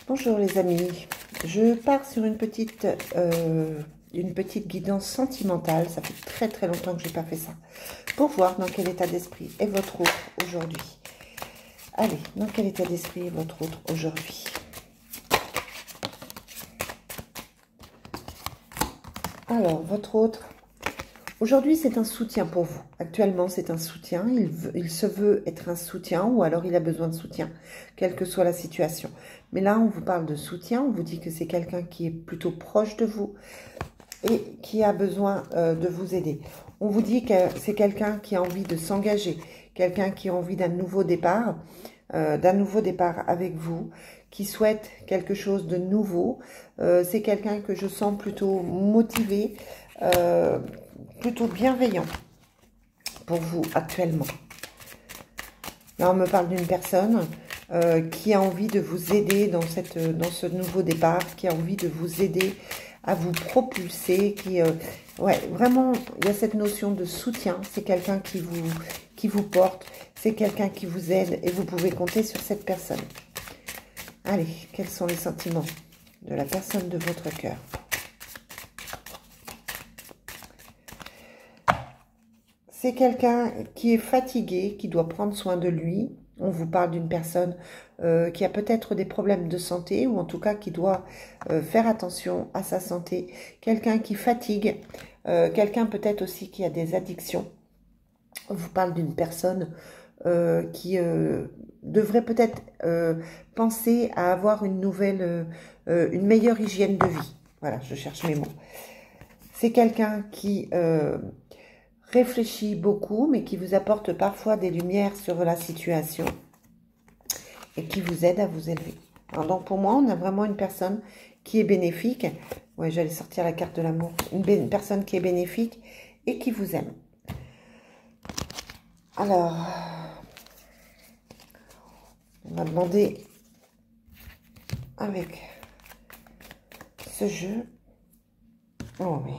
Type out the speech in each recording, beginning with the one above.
Bonjour les amis, je pars sur une petite guidance sentimentale. Ça fait très longtemps que je n'ai pas fait ça. Pour voir dans quel état d'esprit est votre autre aujourd'hui. Allez, dans quel état d'esprit est votre autre aujourd'hui? Alors, votre autre, aujourd'hui c'est un soutien pour vous. Actuellement c'est un soutien, il se veut être un soutien ou alors il a besoin de soutien, quelle que soit la situation. Mais là on vous parle de soutien, on vous dit que c'est quelqu'un qui est plutôt proche de vous et qui a besoin de vous aider. On vous dit que c'est quelqu'un qui a envie de s'engager, quelqu'un qui a envie d'un nouveau départ avec vous, qui souhaite quelque chose de nouveau. C'est quelqu'un que je sens plutôt motivé, plutôt bienveillant pour vous actuellement. Là, on me parle d'une personne qui a envie de vous aider dans ce nouveau départ, qui a envie de vous aider à vous propulser, ouais, vraiment, il y a cette notion de soutien. C'est quelqu'un qui vous porte, c'est quelqu'un qui vous aide et vous pouvez compter sur cette personne. Allez, quels sont les sentiments de la personne de votre cœur? C'est quelqu'un qui est fatigué, qui doit prendre soin de lui. On vous parle d'une personne qui a peut-être des problèmes de santé ou en tout cas qui doit faire attention à sa santé. Quelqu'un qui fatigue, quelqu'un peut-être aussi qui a des addictions. On vous parle d'une personne qui devrait peut-être penser à avoir une meilleure hygiène de vie. Voilà, je cherche mes mots. C'est quelqu'un qui réfléchit beaucoup, mais qui vous apporte parfois des lumières sur la situation et qui vous aide à vous élever. Alors donc pour moi, on a vraiment une personne qui est bénéfique. Ouais, j'allais sortir la carte de l'amour. Une personne qui est bénéfique et qui vous aime. Alors, on va demander avec ce jeu. Oh oui.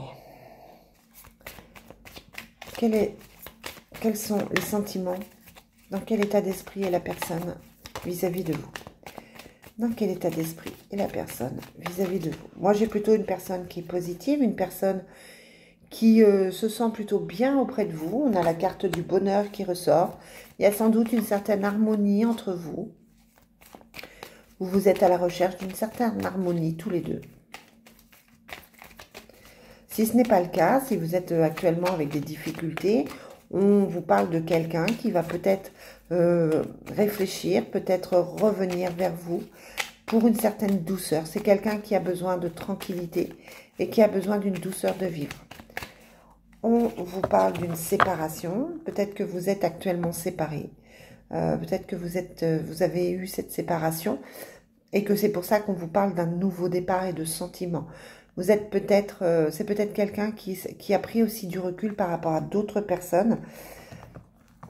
Quels sont les sentiments? Dans quel état d'esprit est la personne vis-à-vis de vous? Dans quel état d'esprit est la personne vis-à-vis de vous? Moi, j'ai plutôt une personne qui est positive, une personne qui se sent plutôt bien auprès de vous. On a la carte du bonheur qui ressort. Il y a sans doute une certaine harmonie entre vous. Vous êtes à la recherche d'une certaine harmonie tous les deux. Si ce n'est pas le cas, si vous êtes actuellement avec des difficultés, on vous parle de quelqu'un qui va peut-être réfléchir, peut-être revenir vers vous pour une certaine douceur. C'est quelqu'un qui a besoin de tranquillité et qui a besoin d'une douceur de vivre. On vous parle d'une séparation. Peut-être que vous êtes actuellement séparés. Peut-être que vous avez eu cette séparation et que c'est pour ça qu'on vous parle d'un nouveau départ et de sentiments. Vous êtes c'est peut-être quelqu'un qui a pris aussi du recul par rapport à d'autres personnes.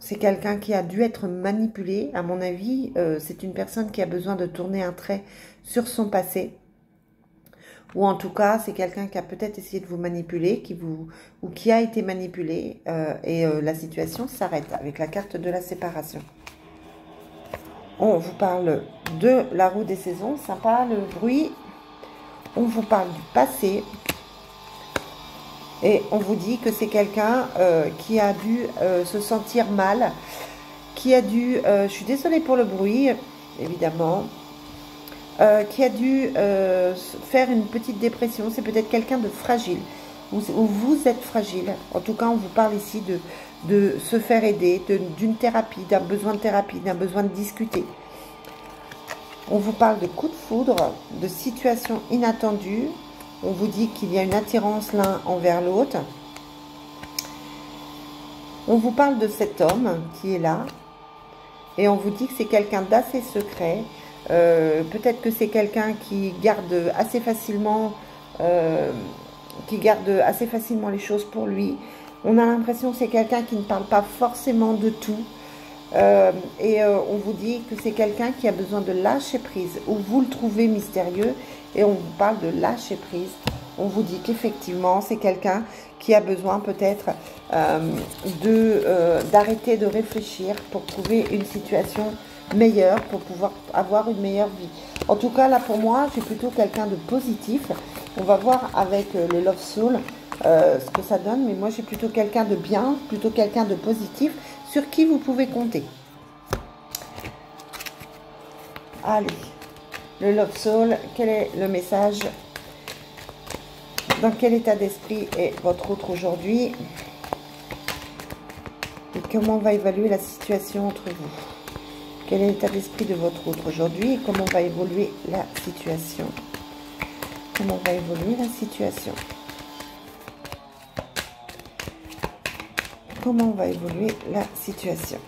C'est quelqu'un qui a dû être manipulé. À mon avis, c'est une personne qui a besoin de tourner un trait sur son passé. Ou en tout cas, c'est quelqu'un qui a peut-être essayé de vous manipuler, ou qui a été manipulé. Et la situation s'arrête avec la carte de la séparation. On vous parle de la roue des saisons. Sympa, le bruit. On vous parle du passé et on vous dit que c'est quelqu'un qui a dû se sentir mal, qui a dû, je suis désolée pour le bruit, évidemment, qui a dû faire une petite dépression. C'est peut-être quelqu'un de fragile, ou vous êtes fragile. En tout cas, on vous parle ici de se faire aider, d'une thérapie, d'un besoin de thérapie, d'un besoin de discuter. On vous parle de coups de foudre, de situations inattendues. On vous dit qu'il y a une attirance l'un envers l'autre. On vous parle de cet homme qui est là. Et on vous dit que c'est quelqu'un d'assez secret. Peut-être que c'est quelqu'un qui garde assez facilement les choses pour lui. On a l'impression que c'est quelqu'un qui ne parle pas forcément de tout. On vous dit que c'est quelqu'un qui a besoin de lâcher prise, ou vous le trouvez mystérieux, et on vous parle de lâcher prise. On vous dit qu'effectivement, c'est quelqu'un qui a besoin peut-être d'arrêter de réfléchir pour trouver une situation meilleure pour pouvoir avoir une meilleure vie. En tout cas, là, pour moi, j'ai plutôt quelqu'un de positif. On va voir avec le Love Soul ce que ça donne. Mais moi, j'ai plutôt quelqu'un de bien, plutôt quelqu'un de positif sur qui vous pouvez compter. Allez, le Love Soul, quel est le message? Dans quel état d'esprit est votre autre aujourd'hui? Et comment va évaluer la situation entre vous? Quel est l'état d'esprit de votre autre aujourd'hui? Et comment va évoluer la situation? Comment va évoluer la situation? Comment va évoluer la situation?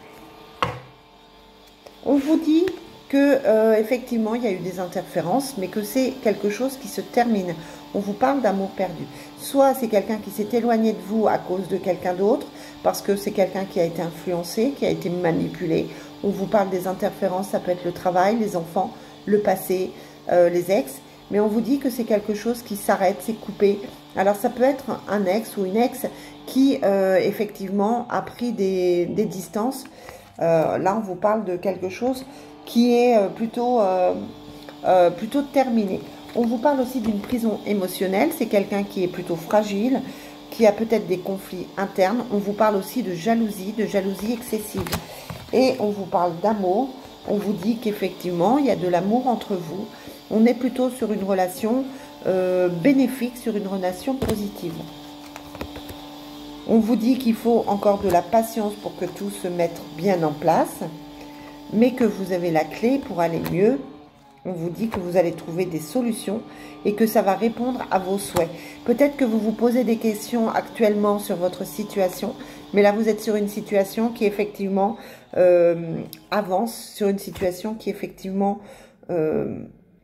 On vous dit que effectivement il y a eu des interférences, mais que c'est quelque chose qui se termine. On vous parle d'amour perdu. Soit c'est quelqu'un qui s'est éloigné de vous à cause de quelqu'un d'autre, parce que c'est quelqu'un qui a été influencé, qui a été manipulé. On vous parle des interférences, ça peut être le travail, les enfants, le passé, les ex. Mais on vous dit que c'est quelque chose qui s'arrête, c'est coupé. Alors ça peut être un ex ou une ex qui effectivement a pris des distances. Là on vous parle de quelque chose qui est plutôt terminé. On vous parle aussi d'une prison émotionnelle. C'est quelqu'un qui est plutôt fragile, qui a peut-être des conflits internes. On vous parle aussi de jalousie excessive. Et on vous parle d'amour. On vous dit qu'effectivement, il y a de l'amour entre vous. On est plutôt sur une relation bénéfique, sur une relation positive. On vous dit qu'il faut encore de la patience pour que tout se mette bien en place, mais que vous avez la clé pour aller mieux. On vous dit que vous allez trouver des solutions et que ça va répondre à vos souhaits. Peut-être que vous vous posez des questions actuellement sur votre situation, mais là vous êtes sur une situation qui effectivement avance, sur une situation qui effectivement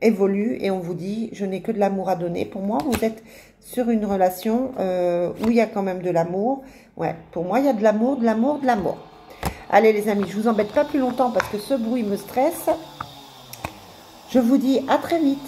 évolue, et on vous dit je n'ai que de l'amour à donner. Pour moi vous êtes sur une relation où il y a quand même de l'amour. Ouais, pour moi il y a de l'amour, de l'amour, de l'amour. Allez les amis, je vous embête pas plus longtemps parce que ce bruit me stresse. Je vous dis à très vite.